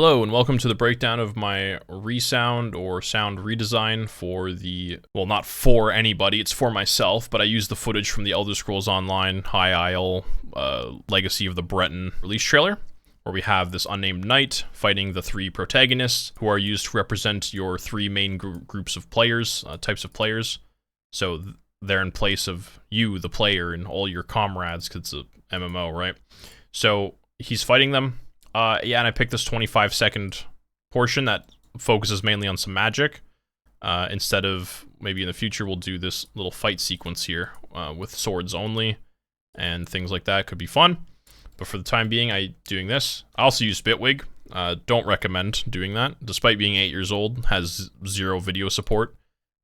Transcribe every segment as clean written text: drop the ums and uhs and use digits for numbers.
Hello and welcome to the breakdown of my ReSound or sound redesign for the, well, not for anybody, it's for myself, but I use the footage from the Elder Scrolls Online High Isle Legacy of the Breton release trailer, where we have this unnamed knight fighting the three protagonists who are used to represent your three main groups of players, types of players. So they're in place of you, the player, and all your comrades, because it's a MMO, right? So he's fighting them. Yeah, and I picked this 25-second portion that focuses mainly on some magic. Instead of, maybe in the future, we'll do this little fight sequence here with swords only and things like that. Could be fun. But for the time being, I'm doing this. I also use Bitwig. Don't recommend doing that. Despite being 8 years old, has 0 video support.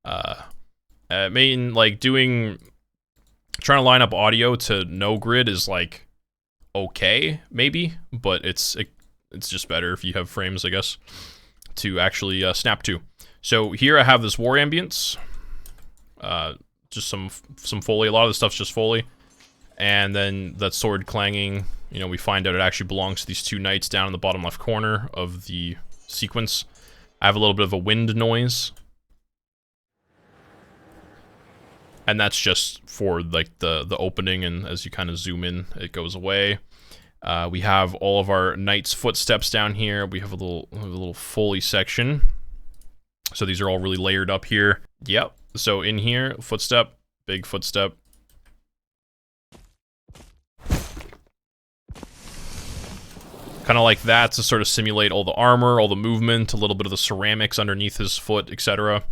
Trying to line up audio to no grid is like okay, maybe, but it's just better if you have frames, I guess, to actually snap to. So here I have this war ambience, just some Foley. A lot of the stuff's just Foley, and then that sword clanging. You know, we find out it actually belongs to these two knights down in the bottom left corner of the sequence. I have a little bit of a wind noise. And that's just for like the opening, and as you kind of zoom in, it goes away. We have all of our knight's footsteps down here. We have a little Foley section. So these are all really layered up here. Yep. So in here, footstep, big footstep. Kind of like that to sort of simulate all the armor, all the movement, a little bit of the ceramics underneath his foot, etc.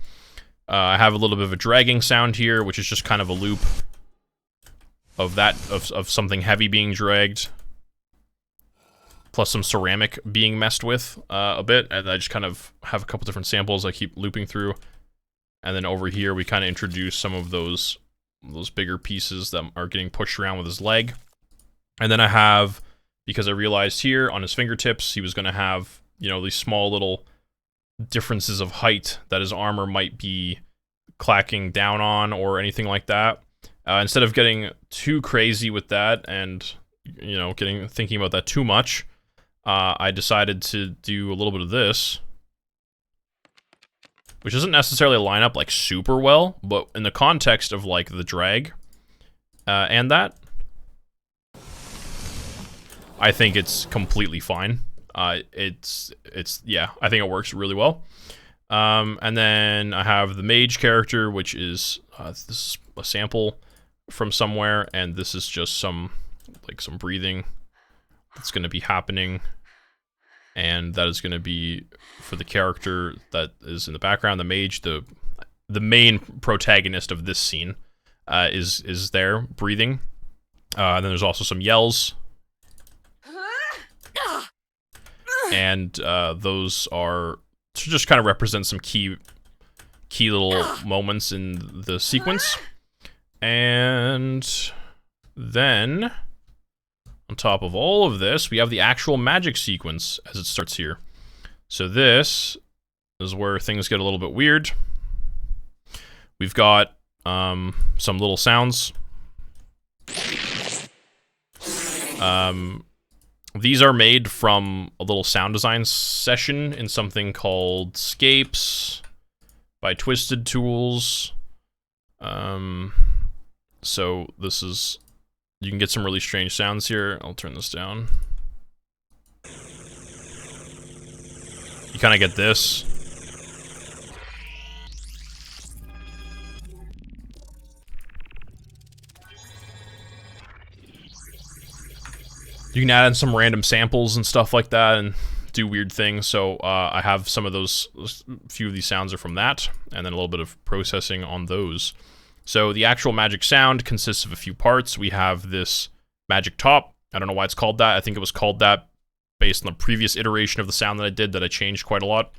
I have a little bit of a dragging sound here, which is just kind of a loop of that, of something heavy being dragged, plus some ceramic being messed with a bit, and I just kind of have a couple different samples I keep looping through. And then over here, we kind of introduce some of those bigger pieces that are getting pushed around with his leg. And then I have, because I realized here on his fingertips, he was going to have, you know, these small little differences of height that his armor might be clacking down on or anything like that. Instead of getting too crazy with that and, you know, thinking about that too much, I decided to do a little bit of this, which doesn't necessarily line up like super well, but in the context of like the drag and that, I think it's completely fine. Yeah, I think it works really well. And then I have the mage character, which is, this is a sample from somewhere, and this is just some breathing that's going to be happening, and that is going to be for the character that is in the background, the mage, the main protagonist of this scene, is there, breathing. And then there's also some yells. And those are to just kind of represent some key little moments in the sequence. And then, on top of all of this, we have the actual magic sequence as it starts here. So this is where things get a little bit weird. We've got some little sounds. These are made from a little sound design session in something called Scapes by Twisted Tools. So this is, you can get some really strange sounds here. I'll turn this down. You kind of get this. You can add in some random samples and stuff like that and do weird things. So I have some of those, a few of these sounds are from that, and then a little bit of processing on those. So the actual magic sound consists of a few parts. We have this magic top. I don't know why it's called that. I think it was called that based on the previous iteration of the sound that I did that I changed quite a lot.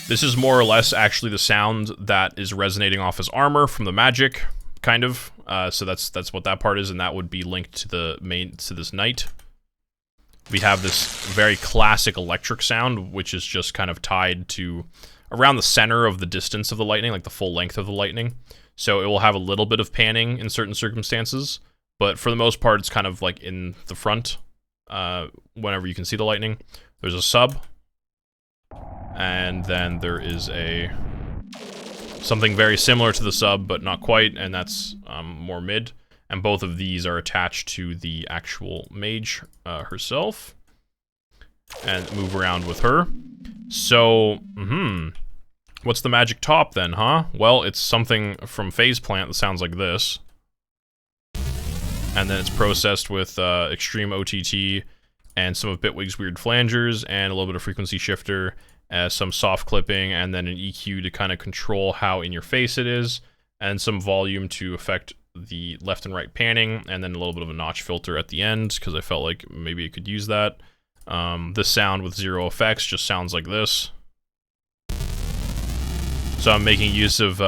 This is more or less actually the sound that is resonating off his armor from the magic, kind of. So that's what that part is, and that would be linked to to this knight. We have this very classic electric sound, which is just kind of tied to around the center of the distance of the lightning, like the full length of the lightning. So it will have a little bit of panning in certain circumstances, but for the most part, it's kind of like in the front. whenever you can see the lightning. There's a sub, and then there is something very similar to the sub, but not quite, and that's more mid. And both of these are attached to the actual mage herself, and move around with her. So, what's the magic top then, huh? Well, it's something from Phase Plant that sounds like this. And then it's processed with extreme OTT and some of Bitwig's weird flangers and a little bit of frequency shifter, some soft clipping, and then an EQ to kind of control how in your face it is, and some volume to affect the left and right panning, and then a little bit of a notch filter at the end because I felt like maybe it could use that. This sound with zero effects just sounds like this. So I'm making use of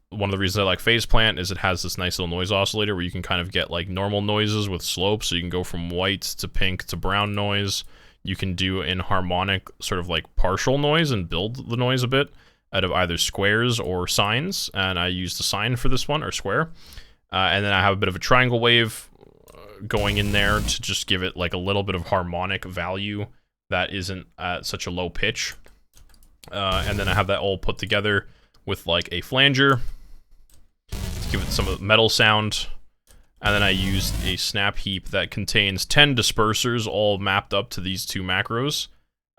one of the reasons I like Phase Plant is it has this nice little noise oscillator where you can kind of get like normal noises with slope, so you can go from white to pink to brown noise. You can do inharmonic sort of like partial noise and build the noise a bit out of either squares or sines, and I used a sine for this one, or square. And then I have a bit of a triangle wave going in there to just give it like a little bit of harmonic value that isn't at such a low pitch. And then I have that all put together with like a flanger to give it some metal sound. And then I used a snap heap that contains 10 dispersers all mapped up to these two macros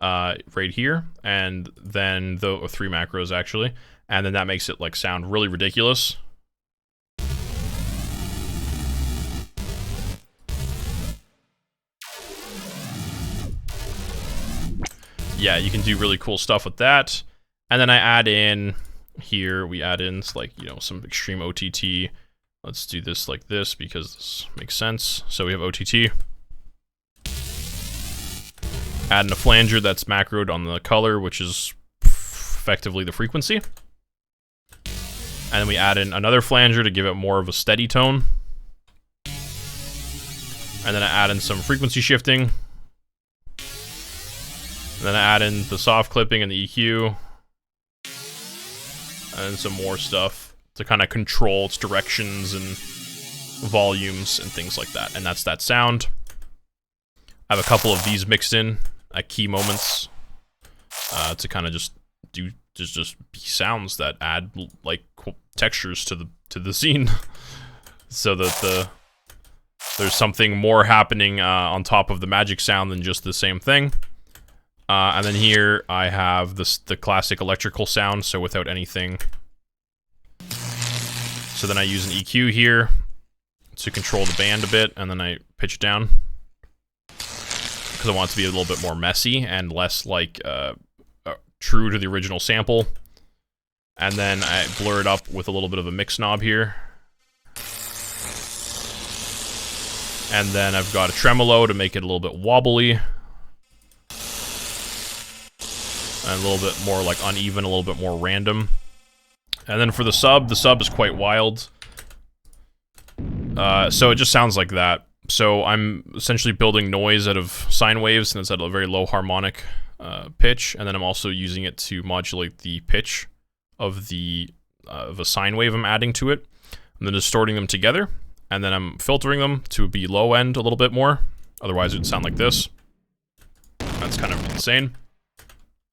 right here, and then or 3 macros actually, and then that makes it like sound really ridiculous. Yeah, you can do really cool stuff with that. And then I add in here, we add in like, you know, some extreme OTT. Let's do this like this because this makes sense. So we have OTT. Add in a flanger that's macroed on the color, which is effectively the frequency. And then we add in another flanger to give it more of a steady tone. And then I add in some frequency shifting. And then I add in the soft clipping and the EQ. And then some more stuff to kind of control its directions and volumes and things like that. And that's that sound. I have a couple of these mixed in at key moments to kind of just do just be sounds that add like textures to the scene, so that there's something more happening on top of the magic sound than just the same thing. And then here I have the classic electrical sound, so without anything. So then I use an EQ here to control the band a bit, and then I pitch it down because I want it to be a little bit more messy and less like true to the original sample. And then I blur it up with a little bit of a mix knob here. And then I've got a tremolo to make it a little bit wobbly. And a little bit more like uneven, a little bit more random. And then for the sub is quite wild. So it just sounds like that. So I'm essentially building noise out of sine waves, and it's at a very low harmonic pitch. And then I'm also using it to modulate the pitch of a sine wave I'm adding to it. And then distorting them together. And then I'm filtering them to be low end a little bit more. Otherwise it would sound like this. That's kind of insane.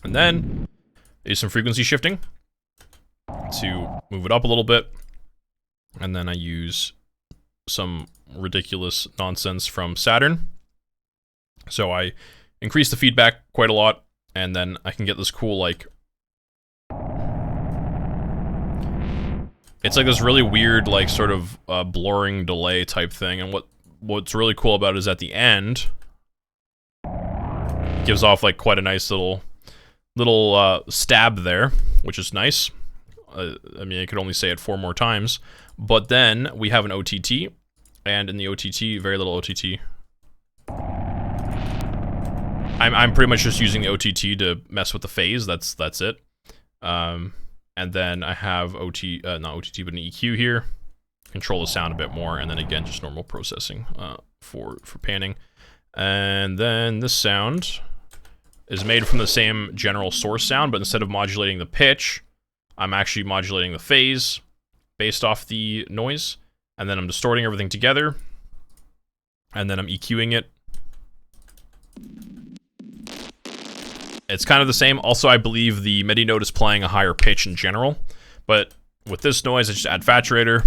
And then there's some frequency shifting to move it up a little bit. And then I use some ridiculous nonsense from Saturn. So I increase the feedback quite a lot, and then I can get this cool, like... It's like this really weird, like, sort of blurring delay type thing, and what's really cool about it is at the end, it gives off, like, quite a nice little stab there, which is nice. I mean, I could only say it 4 more times. But then we have an OTT, and in the OTT, very little OTT. I'm pretty much just using the OTT to mess with the phase. That's it. And then I have not OTT, but an EQ here. Control the sound a bit more, and then again, just normal processing for panning. And then this sound is made from the same general source sound, but instead of modulating the pitch, I'm actually modulating the phase based off the noise, and then I'm distorting everything together, and then I'm EQing it It's kind of the same. Also, I believe the MIDI note is playing a higher pitch in general. But with this noise, I just add Faturator,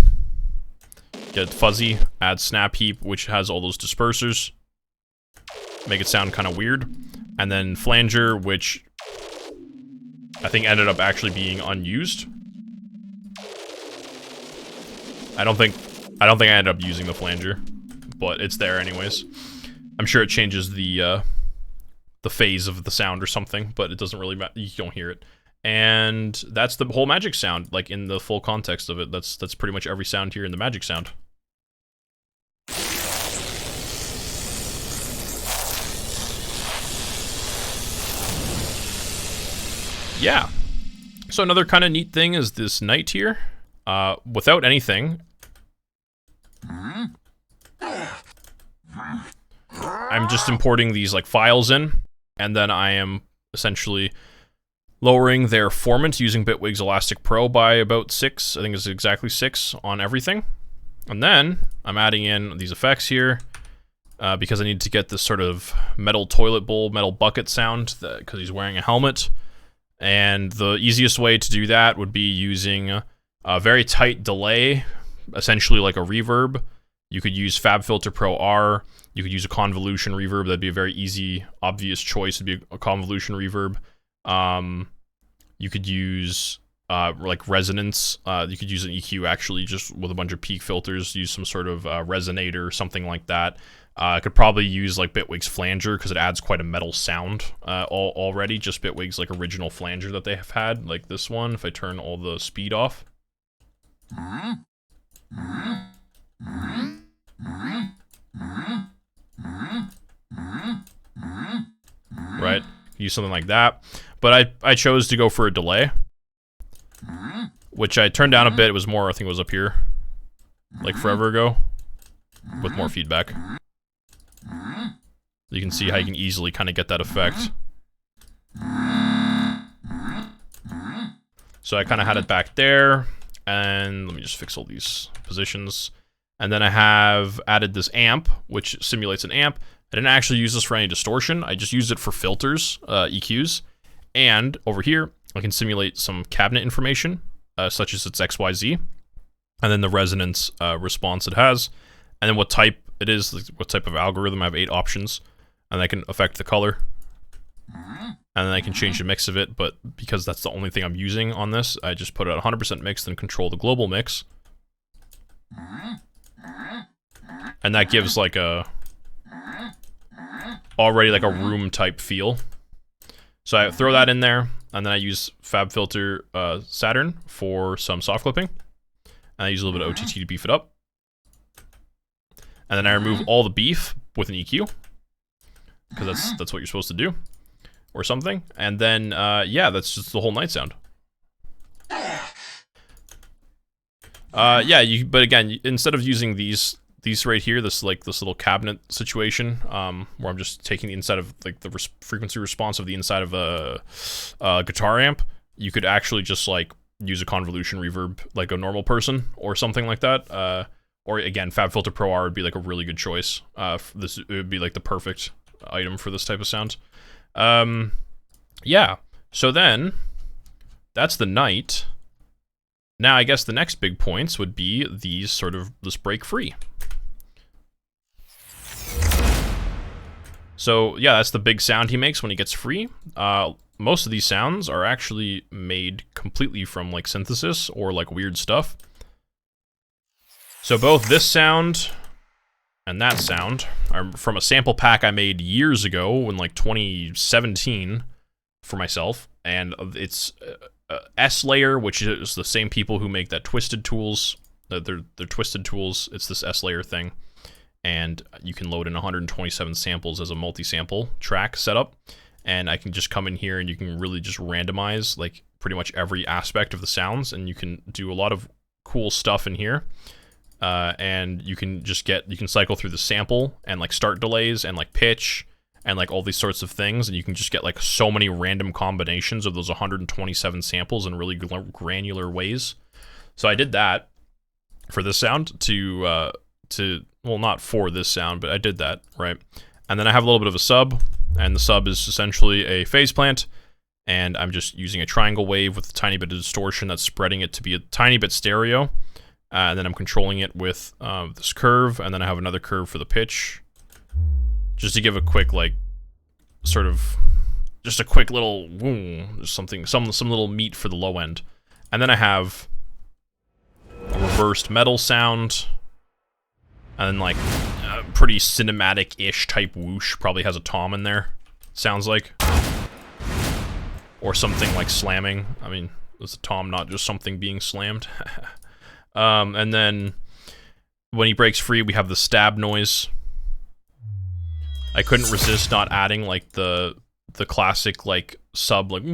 get Fuzzy, add Snap Heap, which has all those dispersers. Make it sound kind of weird. And then Flanger, which I think ended up actually being unused. I don't think I ended up using the Flanger, but it's there anyways. I'm sure it changes the phase of the sound or something, but it doesn't really matter. You don't hear it. And that's the whole Magic Sound, like in the full context of it. That's pretty much every sound here in the Magic Sound. Yeah. So another kind of neat thing is this night here. Without anything, I'm just importing these like files in, and then I am essentially lowering their formant using Bitwig's Elastic Pro by about 6. I think it's exactly 6 on everything. And then I'm adding in these effects here because I need to get this sort of metal toilet bowl, metal bucket sound because he's wearing a helmet. And the easiest way to do that would be using a very tight delay, essentially like a reverb. You could use FabFilter Pro R. You could use a convolution reverb. That'd be a very easy, obvious choice. It'd be a convolution reverb. You could use like resonance. You could use an EQ actually, just with a bunch of peak filters. Use some sort of resonator, something like that. I could probably use like Bitwig's Flanger because it adds quite a metal sound already. Just Bitwig's like original flanger that they have had, like this one. If I turn all the speed off, right? Use something like that. But I chose to go for a delay, which I turned down a bit. It was more, I think it was up here, like forever ago, with more feedback. You can see how you can easily kind of get that effect. So I kind of had it back there, and let me just fix all these positions. And then I have added this amp, which simulates an amp. I didn't actually use this for any distortion. I just used it for filters, EQs. And over here, I can simulate some cabinet information, such as its XYZ, and then the resonance response it has, and then what type it is, what type of algorithm. I have 8 options, and I can affect the color, and then I can change the mix of it, but because that's the only thing I'm using on this, I just put it at 100% mixed and control the global mix. And that gives like already like a room type feel. So I throw that in there, and then I use FabFilter Saturn for some soft clipping. And I use a little bit of OTT to beef it up. And then I remove all the beef with an EQ, because that's what you're supposed to do, or something. And then yeah, that's just the whole night sound. Yeah, but again, instead of using these right here, this little cabinet situation, where I'm just taking the inside of like the frequency response of the inside of a guitar amp, you could actually just like use a convolution reverb like a normal person or something like that. Or again, FabFilter Pro R would be like a really good choice. It would be like the perfect item for this type of sound. Yeah. So then that's the night. Now I guess the next big points would be this break free. So yeah, that's the big sound he makes when he gets free. Most of these sounds are actually made completely from like synthesis or like weird stuff. So both this sound and that sound are from a sample pack I made years ago in like 2017 for myself, and it's S-Layer, which is the same people who make that Twisted Tools. They're Twisted Tools. It's this S-Layer thing. And you can load in 127 samples as a multi-sample track setup. And I can just come in here and you can really just randomize like pretty much every aspect of the sounds, and you can do a lot of cool stuff in here. And you can cycle through the sample and like start delays and like pitch and like all these sorts of things, and you can just get like so many random combinations of those 127 samples in really granular ways. So I did that for this sound well, not for this sound, but I did that, right? And then I have a little bit of a sub, and the sub is essentially a phase plant, and I'm just using a triangle wave with a tiny bit of distortion that's spreading it to be a tiny bit stereo, and then I'm controlling it with this curve, and then I have another curve for the pitch, just to give a quick, like, sort of, just a quick little, some little meat for the low end. And then I have a reversed metal sound, and then, like, a pretty cinematic-ish type whoosh, probably has a tom in there, sounds like. Or something like slamming. I mean, it's a tom, not just something being slammed. And then, when he breaks free, we have the stab noise. I couldn't resist not adding, like, the classic, like, sub, like,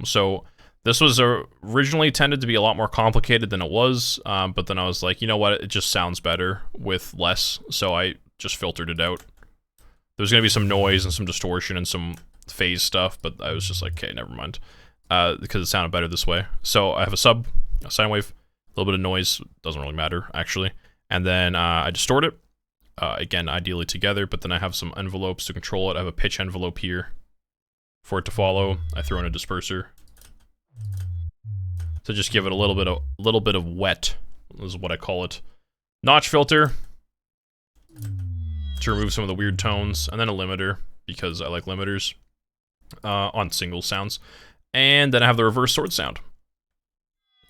so this was originally tended to be a lot more complicated than it was, but then I was like, you know what, it just sounds better with less, so I just filtered it out. There's gonna be some noise and some distortion and some phase stuff, but I was just like, okay, never mind, because it sounded better this way. So I have a sub, a sine wave, a little bit of noise, doesn't really matter, actually, and then I distort it. Again, ideally together, but then I have some envelopes to control it. I have a pitch envelope here for it to follow. I throw in a disperser to just give it a little bit of wet, is what I call it. Notch filter to remove some of the weird tones, and then a limiter because I like limiters on single sounds. And then I have the reverse sword sound,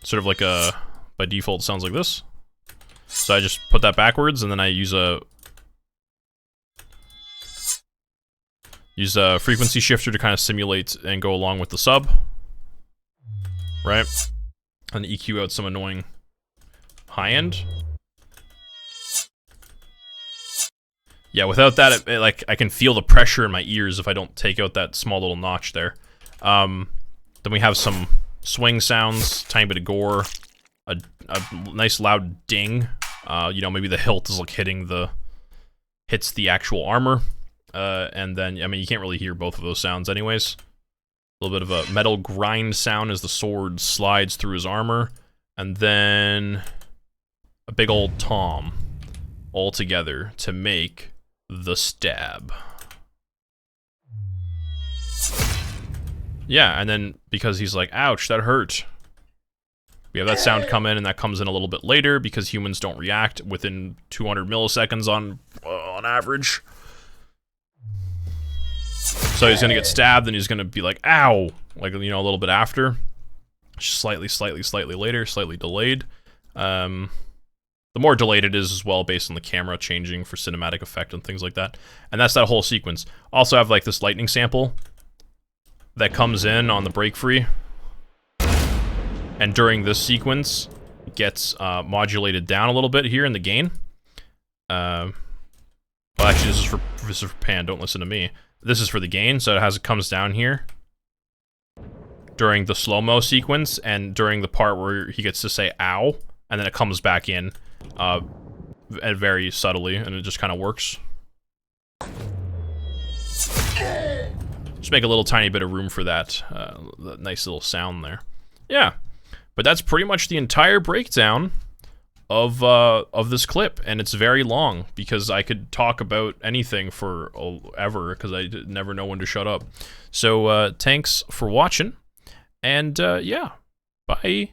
sort of like a, by default sounds like this. So I just put that backwards, and then I use a frequency shifter to kind of simulate and go along with the sub, right? And EQ out some annoying high end. Yeah, without that, like, I can feel the pressure in my ears if I don't take out that small little notch there. Then we have some swing sounds, tiny bit of gore, a nice loud ding. You know, maybe the hilt is like hits the actual armor. And then, I mean, you can't really hear both of those sounds anyways. A little bit of a metal grind sound as the sword slides through his armor. And then a big old tom all together to make the stab. Yeah, and then because he's like, ouch, that hurt. We have that sound come in, and that comes in a little bit later because humans don't react within 200 milliseconds on average. So he's gonna get stabbed, and he's gonna be like, ow! Like, you know, a little bit after. Slightly later, slightly delayed. The more delayed it is as well, based on the camera changing for cinematic effect and things like that. And that's that whole sequence. Also have, like, this lightning sample that comes in on the break free. And during this sequence, it gets modulated down a little bit here in the gain. Well, actually, this is for pan, don't listen to me. This is for the gain, so it comes down here during the slow-mo sequence, and during the part where he gets to say ow, and then it comes back in very subtly, and it just kind of works. Just make a little tiny bit of room for that nice little sound there. Yeah, but that's pretty much the entire breakdown of this clip, and it's very long because I could talk about anything for ever because I never know when to shut up. So thanks for watching, and yeah, bye.